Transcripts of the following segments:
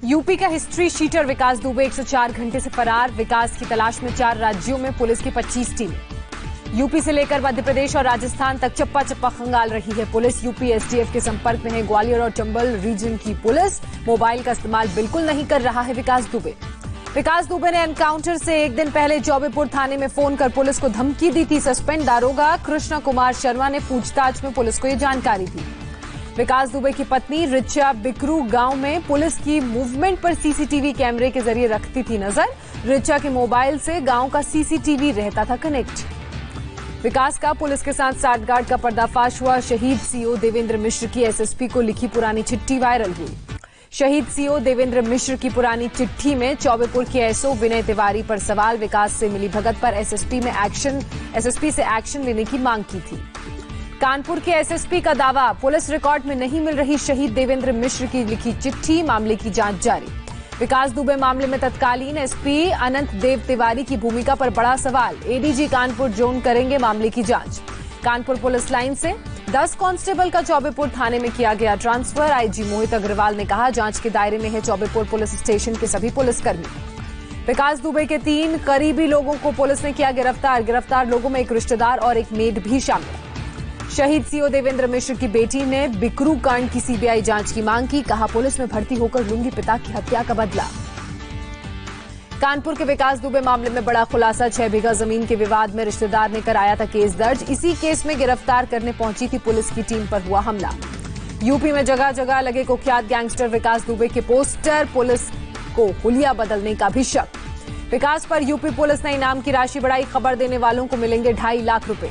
UP का history sheeter विकास दुबे 104 घंटे से फरार। विकास की तलाश में 4 राज्यों में पुलिस की 25 टीमें। यूपी से लेकर मध्य प्रदेश और राजस्थान तक चप्पा चप्पा खंगाल रही है पुलिस। यूपी एसटीएफ के संपर्क में है ग्वालियर और चंबल रीजन की पुलिस। मोबाइल का इस्तेमाल बिल्कुल नहीं कर रहा है विकास दुबे। विकास दुबे ने एनकाउंटर से एक दिन पहले चौबेपुर थाने में फोन कर पुलिस को धमकी दी थी। सस्पेंड दारोगा कृष्ण कुमार शर्मा ने पूछताछ में पुलिस को ये जानकारी दी। विकास दुबे की पत्नी रिचा बिकरू गांव में पुलिस की मूवमेंट पर सीसीटीवी कैमरे के जरिए रखती थी नजर। रिचा के मोबाइल से गांव का सीसीटीवी रहता था कनेक्ट। विकास का पुलिस के साथ साठगांठ का पर्दाफाश हुआ। शहीद सीओ देवेंद्र मिश्र की एसएसपी को लिखी पुरानी चिट्ठी वायरल हुई। शहीद सीओ देवेंद्र मिश्र की पुरानी चिट्ठी में चौबेपुर के एसओ विनय तिवारी पर सवाल। विकास से मिली भगत पर एसएसपी से एक्शन लेने की मांग की थी। कानपुर के एसएसपी का दावा, पुलिस रिकॉर्ड में नहीं मिल रही शहीद देवेंद्र मिश्र की लिखी चिट्ठी। मामले की जांच जारी। विकास दुबे मामले में तत्कालीन एसपी अनंत देव तिवारी की भूमिका पर बड़ा सवाल। एडीजी कानपुर जोन करेंगे मामले की जांच। कानपुर पुलिस लाइन से 10 कांस्टेबल का चौबेपुर थाने में किया गया ट्रांसफर। आईजी मोहित अग्रवाल ने कहा, जांच के दायरे में है चौबेपुर पुलिस स्टेशन के सभी पुलिसकर्मी। विकास दुबे के 3 करीबी लोगों को पुलिस ने किया गिरफ्तार। गिरफ्तार लोगों में एक रिश्तेदार और एक मेड भी शामिल। शहीद सीओ देवेंद्र मिश्र की बेटी ने बिकरू कांड की सीबीआई जांच की मांग की। कहा, पुलिस में भर्ती होकर लूंगी पिता की हत्या का बदला। कानपुर के विकास दुबे मामले में बड़ा खुलासा। 6 बीघा जमीन के विवाद में रिश्तेदार ने कराया था केस दर्ज। इसी केस में गिरफ्तार करने पहुंची थी पुलिस की टीम पर हुआ हमला। यूपी में जगह जगह लगे कुख्यात गैंगस्टर विकास दुबे के पोस्टर। पुलिस को हुलिया बदलने का भी शक। विकास पर यूपी पुलिस ने इनाम की राशि बढ़ाई। खबर देने वालों को मिलेंगे 2.5 लाख रुपए।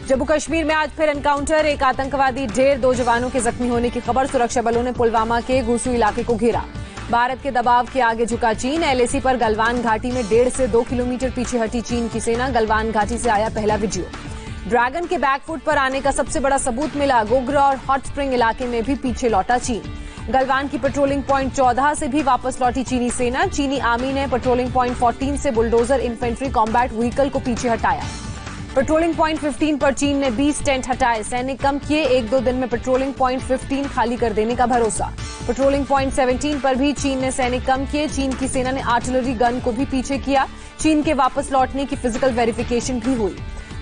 जम्मू कश्मीर में आज फिर एनकाउंटर। एक आतंकवादी ढेर, 2 जवानों के जख्मी होने की खबर। सुरक्षा बलों ने पुलवामा के घुसू इलाके को घेरा। भारत के दबाव के आगे झुका चीन। एलएसी पर गलवान घाटी में 1.5 से 2 किलोमीटर पीछे हटी चीन की सेना। गलवान घाटी से आया पहला वीडियो। ड्रैगन के बैकफुट पर आने का सबसे बड़ा सबूत मिला। गोगरा और हॉट स्प्रिंग इलाके में भी पीछे लौटा चीन। गलवान की पेट्रोलिंग पॉइंट 14 से भी वापस लौटी चीनी सेना। चीनी आर्मी ने पेट्रोलिंग पॉइंट 14 से बुलडोजर इन्फेंट्री कॉम्बैट व्हीकल को पीछे हटाया। पेट्रोलिंग पॉइंट 15 पर चीन ने 20 टेंट हटाए। सैनिक कम किए। 1-2 दिन में पेट्रोलिंग पॉइंट 15 खाली कर देने का भरोसा। पेट्रोलिंग पॉइंट 17 पर भी चीन ने सैनिक कम किए। चीन की सेना ने आर्टिलरी गन को भी पीछे किया। चीन के वापस लौटने की फिजिकल वेरिफिकेशन भी हुई।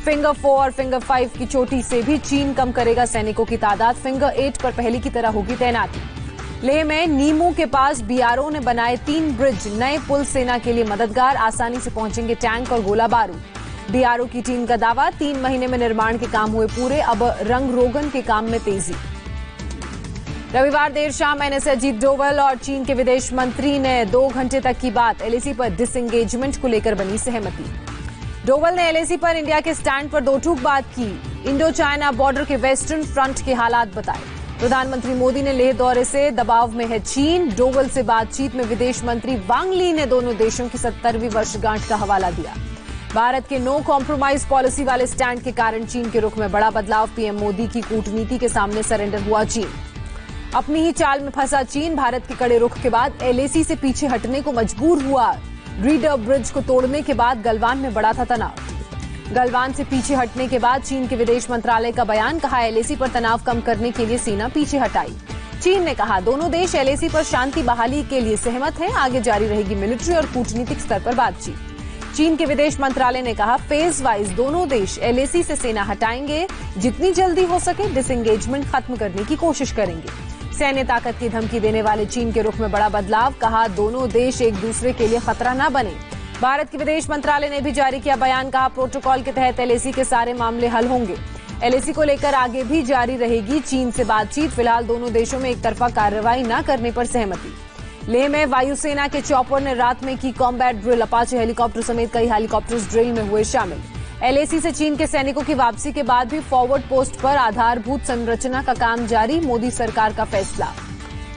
फिंगर 4 और फिंगर 5 की चोटी से भी चीन कम करेगा सैनिकों की तादाद। फिंगर 8 पर पहले की तरह होगी तैनाती। लेह में नीमू के पास बीआरओ ने बनाए 3 ब्रिज। नए पुल सेना के लिए मददगार। आसानी से पहुंचेंगे टैंक और गोला बारूद। बीआरओ की टीम का दावा, 3 महीने में निर्माण के काम हुए पूरे। अब रंग रोगन के काम में तेजी। रविवार देर शाम एनएसए अजीत डोवल और चीन के विदेश मंत्री ने 2 घंटे तक की बात। एलएसी पर डिसएंगेजमेंट को लेकर बनी सहमति। डोवल ने एलएसी पर इंडिया के स्टैंड पर 2 टूक बात की। इंडो चाइना बॉर्डर के वेस्टर्न फ्रंट के हालात बताए। प्रधानमंत्री मोदी ने लेह दौरे से दबाव में है चीन। डोवल से बातचीत में विदेश मंत्री वांग ली ने दोनों देशों की 70वीं वर्षगांठ का हवाला दिया। भारत के नो कॉम्प्रोमाइज पॉलिसी वाले स्टैंड के कारण चीन के रुख में बड़ा बदलाव। पीएम मोदी की कूटनीति के सामने सरेंडर हुआ चीन। अपनी ही चाल में फंसा चीन। भारत के कड़े रुख के बाद एलएसी से पीछे हटने को मजबूर हुआ। रीडर ब्रिज को तोड़ने के बाद गलवान में बढ़ा था तनाव। गलवान से पीछे हटने के बाद चीन के विदेश मंत्रालय का बयान। कहा, एलएसी पर तनाव कम करने के लिए सेना पीछे हटाई। चीन ने कहा, दोनों देश एलएसी पर शांति बहाली के लिए सहमत हैं। आगे जारी रहेगी मिलिट्री और कूटनीतिक स्तर पर बातचीत। चीन के विदेश मंत्रालय ने कहा, फेज वाइज दोनों देश एलएसी से सेना हटाएंगे। जितनी जल्दी हो सके डिसएंगेजमेंट खत्म करने की कोशिश करेंगे। सैन्य ताकत की धमकी देने वाले चीन के रुख में बड़ा बदलाव। कहा, दोनों देश एक दूसरे के लिए खतरा न बने। भारत के विदेश मंत्रालय ने भी जारी किया बयान। कहा, प्रोटोकॉल के तहत एलएसी के सारे मामले हल होंगे। एलएसी को लेकर आगे भी जारी रहेगी चीन से बातचीत। फिलहाल दोनों देशों में एक तरफा कार्रवाई न करने पर सहमति। लेह में वायुसेना के चॉपर ने रात में की कॉम्बैट ड्रिल। अपाचे हेलीकॉप्टर समेत कई हेलीकॉप्टर्स ड्रिल में हुए शामिल। एलएसी से चीन के सैनिकों की वापसी के बाद भी फॉरवर्ड पोस्ट पर आधारभूत संरचना का काम जारी। मोदी सरकार का फैसला।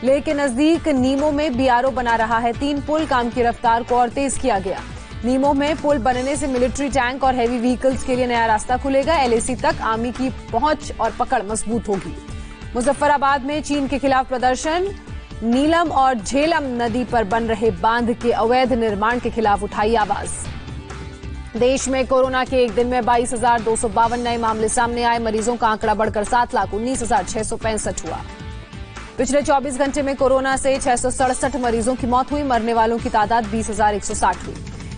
लेह के नजदीक नीमो में बीआरओ बना रहा है 3 पुल। काम की रफ्तार को और तेज किया गया। नीमो में पुल बनने से मिलिट्री टैंक और हैवी व्हीकल्स के लिए नया रास्ता खुलेगा। एलएसी तक आर्मी की पहुंच और पकड़ मजबूत होगी। मुजफ्फराबाद में चीन के खिलाफ प्रदर्शन। नीलम और झेलम नदी पर बन रहे बांध के अवैध निर्माण के खिलाफ उठाई आवाज। देश में कोरोना के एक दिन में 22,252 नए मामले सामने आए। मरीजों का आंकड़ा बढ़कर 7,19,665 हुआ। पिछले 24 घंटे में कोरोना से 667 मरीजों की मौत हुई। मरने वालों की तादाद 20,160 हुई।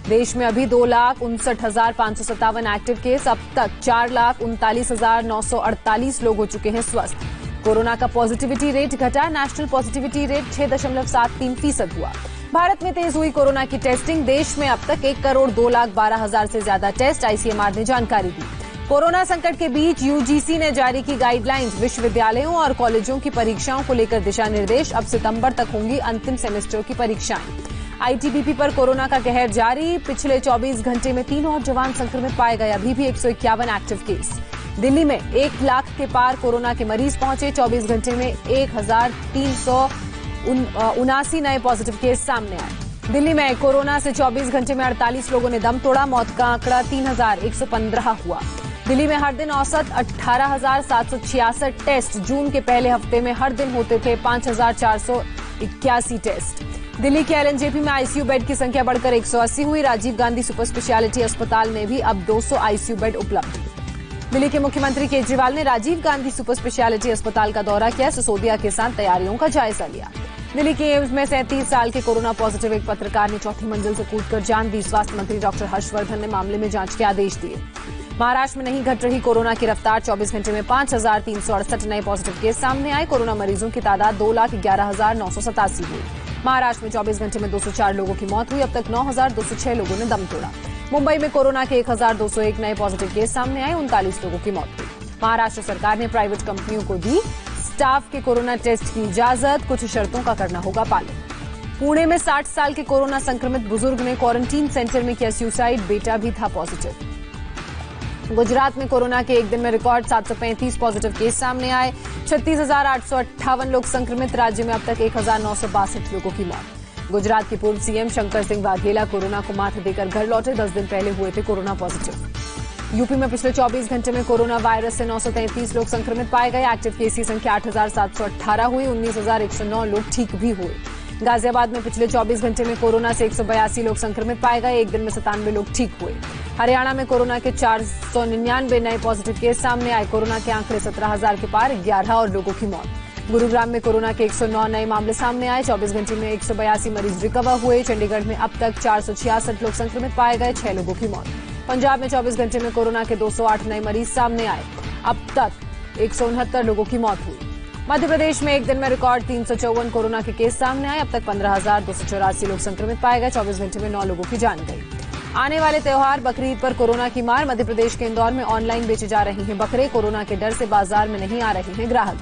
देश में अभी 2,59,557 एक्टिव केस। अब तक 4,39,948 लोग हो चुके हैं स्वस्थ। कोरोना का पॉजिटिविटी रेट घटा। नेशनल पॉजिटिविटी रेट 6.73% हुआ। भारत में तेज हुई कोरोना की टेस्टिंग। देश में अब तक 1,02,12,000 से ज्यादा टेस्ट। आईसीएमआर ने जानकारी दी। कोरोना संकट के बीच यूजीसी ने जारी की गाइडलाइंस। विश्वविद्यालयों और कॉलेजों की परीक्षाओं को लेकर दिशा निर्देश। अब सितंबर तक होंगी अंतिम सेमेस्टर की परीक्षाएं। आईटीबीपी पर कोरोना का कहर जारी। पिछले 24 घंटे में 3 और जवान संक्रमित पाए गए। अभी भी 151 एक्टिव केस। दिल्ली में 1 लाख के पार कोरोना के मरीज पहुंचे। 24 घंटे में 1,379 नए पॉजिटिव केस सामने आए। दिल्ली में कोरोना से 24 घंटे में 48 लोगों ने दम तोड़ा। मौत का आंकड़ा 3,115 हुआ। दिल्ली में हर दिन औसत 18,766 टेस्ट। जून के पहले हफ्ते में हर दिन होते थे 5,481 टेस्ट। दिल्ली के एलएनजेपी में आईसीयू बेड की संख्या बढ़कर 180 हुई। राजीव गांधी सुपर स्पेशलिटी अस्पताल में भी अब 200 आईसीयू बेड उपलब्ध। दिल्ली के मुख्यमंत्री केजरीवाल ने राजीव गांधी सुपर स्पेशलिटी अस्पताल का दौरा किया। सिसोदिया के साथ तैयारियों का जायजा लिया। दिल्ली के एम्स में 37 साल के कोरोना पॉजिटिव एक पत्रकार ने चौथी मंजिल से कूदकर जान दी। स्वास्थ्य मंत्री डॉक्टर हर्षवर्धन ने मामले में जांच के आदेश दिए। महाराष्ट्र में नहीं घट रही कोरोना की रफ्तार। 24 घंटे में 5,368 नए पॉजिटिव केस सामने आए। कोरोना मरीजों की तादाद 2,11,987 हुई। महाराष्ट्र में 24 घंटे में 204 लोगों की मौत हुई। अब तक 9,206 लोगों ने दम तोड़ा। मुंबई में कोरोना के 1,201 नए पॉजिटिव केस सामने आए। 39 लोगों की मौत हुई। महाराष्ट्र सरकार ने प्राइवेट कंपनियों को दी स्टाफ के कोरोना टेस्ट की इजाजत। कुछ शर्तों का करना होगा पालन। पुणे में 60 साल के कोरोना संक्रमित बुजुर्ग ने क्वारंटीन सेंटर में किया सुसाइड। बेटा भी था पॉजिटिव। गुजरात में कोरोना के एक दिन में रिकॉर्ड 735 पॉजिटिव केस सामने आए। 36,858 लोग संक्रमित। राज्य में अब तक 1,962 लोगों की मौत। गुजरात के पूर्व सीएम शंकर सिंह वाघेला कोरोना को मात देकर घर लौटे। 10 दिन पहले हुए थे कोरोना पॉजिटिव। यूपी में पिछले 24 घंटे में कोरोना वायरस से 933 लोग संक्रमित पाए गए। एक्टिव केस की संख्या 8,718 हुई। 19,109 लोग ठीक भी हुए। गाजियाबाद में पिछले 24 घंटे में कोरोना से 182 लोग संक्रमित पाए गए। एक दिन में 97 लोग ठीक हुए। हरियाणा में कोरोना के 499 नए पॉजिटिव केस सामने आए। कोरोना के आंकड़े 17,000 के पार। 11 और लोगों की मौत। गुरुग्राम में कोरोना के 109 नए मामले सामने आए। 24 घंटे में 182 मरीज रिकवर हुए। चंडीगढ़ में अब तक 466 लोग संक्रमित पाए गए। 6 लोगों की मौत। पंजाब में 24 घंटे में कोरोना के 208 नए मरीज सामने आए। अब तक 169 लोगों की मौत हुई। मध्य प्रदेश में एक दिन में रिकॉर्ड 354 कोरोना के केस सामने आए। अब तक 15,284 लोग संक्रमित पाए गए। 24 घंटे में 9 लोगों की जान गई। आने वाले त्योहार बकरीद पर कोरोना की मार। मध्य प्रदेश के इंदौर में ऑनलाइन बेचे जा रहे हैं बकरे। कोरोना के डर से बाजार में नहीं आ रहे हैं ग्राहक।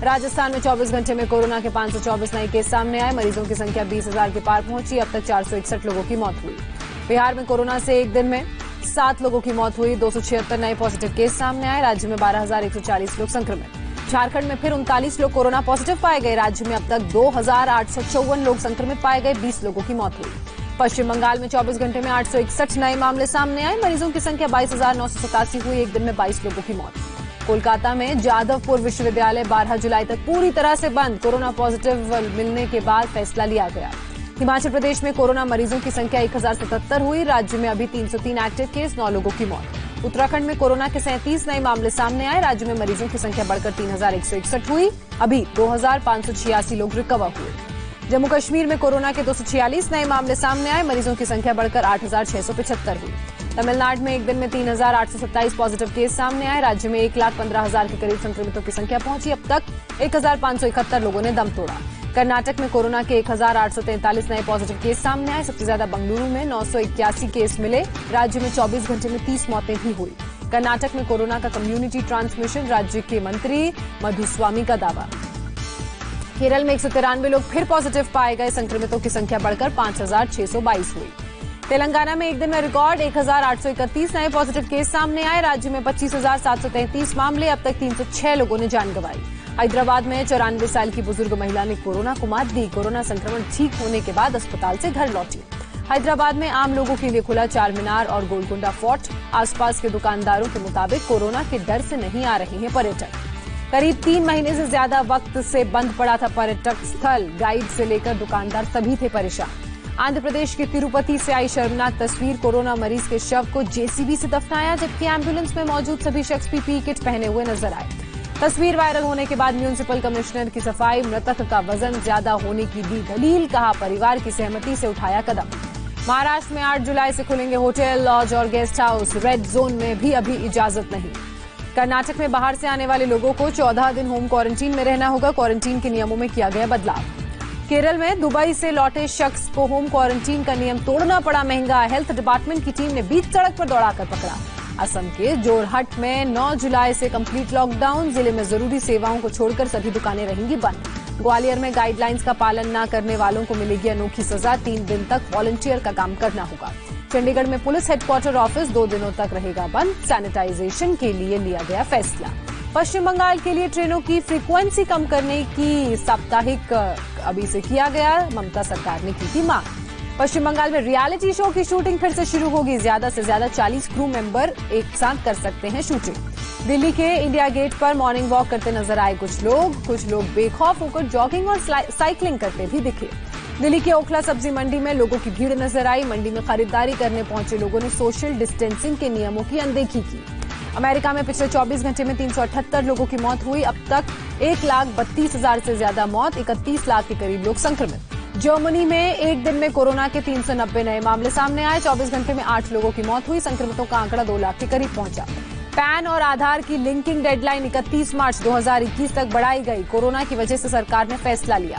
राजस्थान में 24 घंटे में कोरोना के 524 नए केस सामने आए। मरीजों की संख्या 20,000 के पार पहुंची। अब तक 461 लोगों की मौत हुई। बिहार में कोरोना से एक दिन में 7 लोगों की मौत हुई। 276 नए पॉजिटिव केस सामने आए। राज्य में 12,140 लोग संक्रमित। झारखंड में फिर 39 लोग कोरोना पॉजिटिव पाए गए। राज्य में अब तक 2,854 लोग संक्रमित पाए गए। 20 लोगों की मौत हुई। पश्चिम बंगाल में 24 घंटे में 861 नए मामले सामने आए। मरीजों की संख्या 22,987 हुई। एक दिन में 22 लोगों की मौत। कोलकाता में जादवपुर विश्वविद्यालय 12 जुलाई तक पूरी तरह से बंद। कोरोना पॉजिटिव मिलने के बाद फैसला लिया गया। हिमाचल प्रदेश में कोरोना मरीजों की संख्या 1,077 हुई। राज्य में अभी 303 एक्टिव केस। 9 लोगों की मौत। उत्तराखंड में कोरोना के 37 नए मामले सामने आए। राज्य में मरीजों की संख्या बढ़कर 3,161 हुई। अभी 2,586 लोग रिकवर हुए। जम्मू कश्मीर में कोरोना के 246 नए मामले सामने आए। मरीजों की संख्या बढ़कर 8,675 हुई। तमिलनाडु में एक दिन में 3,827 पॉजिटिव केस सामने आए। राज्य में 1,15,000 के करीब संक्रमितों की संख्या पहुंची। अब तक 1,571 लोगों ने दम तोड़ा। कर्नाटक में कोरोना के 1,843 नए पॉजिटिव केस सामने आए। सबसे ज्यादा बेंगलुरु में 981 केस मिले। राज्य में 24 घंटे में 30 मौतें भी हुई। कर्नाटक में कोरोना का कम्युनिटी ट्रांसमिशन। राज्य के मंत्री मधुस्वामी का दावा। केरल में 193 लोग फिर पॉजिटिव पाए गए। संक्रमितों की संख्या बढ़कर 5,622 हुई। तेलंगाना में एक दिन में रिकॉर्ड 1,831 नए पॉजिटिव केस सामने आए। राज्य में 25,733 मामले। अब तक 306 लोगों ने जान गंवाई। हैदराबाद में 94 साल की बुजुर्ग महिला ने कोरोना को मात दी। कोरोना संक्रमण ठीक होने के बाद अस्पताल से घर लौटी। हैदराबाद में आम लोगों के लिए खुला चार मीनार और गोलकुंडा फोर्ट। आसपास के दुकानदारों के मुताबिक कोरोना के डर से नहीं आ रहे हैं पर्यटक। करीब 3 महीने से ज्यादा वक्त से बंद पड़ा था पर्यटक स्थल। गाइड से लेकर दुकानदार सभी थे परेशान। आंध्र प्रदेश के तिरुपति से आई शर्मनाक तस्वीर। कोरोना मरीज के शव को जेसीबी से दफनाया, जबकि एम्बुलेंस में मौजूद सभी शख्स पीपीई किट पहने हुए नजर आए। तस्वीर वायरल होने के बाद म्यूनिसिपल कमिश्नर की सफाई, मृतक का वजन ज्यादा होने की दी दलील, कहा परिवार की सहमति से उठाया कदम। महाराष्ट्र में 8 जुलाई से खुलेंगे होटल, लॉज और गेस्ट हाउस, रेड जोन में भी अभी इजाजत नहीं। कर्नाटक में बाहर से आने वाले लोगों को 14 दिन होम क्वारंटीन में रहना होगा, क्वारंटीन के नियमों में किया गया बदलाव। केरल में दुबई से लौटे शख्स को होम क्वारंटीन का नियम तोड़ना पड़ा महंगा, हेल्थ डिपार्टमेंट की टीम ने बीच सड़क पर दौड़ाकर पकड़ा। असम के जोरहट में 9 जुलाई से कंप्लीट लॉकडाउन, जिले में जरूरी सेवाओं को छोड़कर सभी दुकानें रहेंगी बंद। ग्वालियर में गाइडलाइंस का पालन न करने वालों को मिलेगी अनोखी सजा, 3 दिन तक वॉलंटियर का काम करना होगा। चंडीगढ़ में पुलिस हेडक्वार्टर ऑफिस 2 दिनों तक रहेगा बंद, सैनिटाइजेशन के लिए लिया गया फैसला। पश्चिम बंगाल के लिए ट्रेनों की फ्रीक्वेंसी कम करने की साप्ताहिक अभी से किया गया, ममता सरकार ने की थी मांग। पश्चिम बंगाल में रियलिटी शो की शूटिंग फिर से शुरू होगी, ज्यादा से ज्यादा 40 क्रू मेंबर एक साथ कर सकते हैं शूटिंग। दिल्ली के इंडिया गेट पर मॉर्निंग वॉक करते नजर आए कुछ लोग बेखौफ होकर जॉगिंग और साइकिलिंग करते भी दिखे। दिल्ली के ओखला सब्जी मंडी में लोगों की भीड़ नजर आई, मंडी में खरीदारी करने पहुंचे लोगों ने सोशल डिस्टेंसिंग के नियमों की अनदेखी की। अमेरिका में पिछले 24 घंटे में 378 लोगों की मौत हुई, अब तक 1,32,000 से ज्यादा मौत, 31 लाख के करीब लोग संक्रमित। जर्मनी में एक दिन में कोरोना के 390 नए मामले सामने आए, 24 घंटे में 8 लोगों की मौत हुई, संक्रमितों का आंकड़ा 2 लाख के करीब पहुंचा। पैन और आधार की लिंकिंग डेडलाइन 31 मार्च 2021 तक बढ़ाई गई, कोरोना की वजह से सरकार ने फैसला लिया।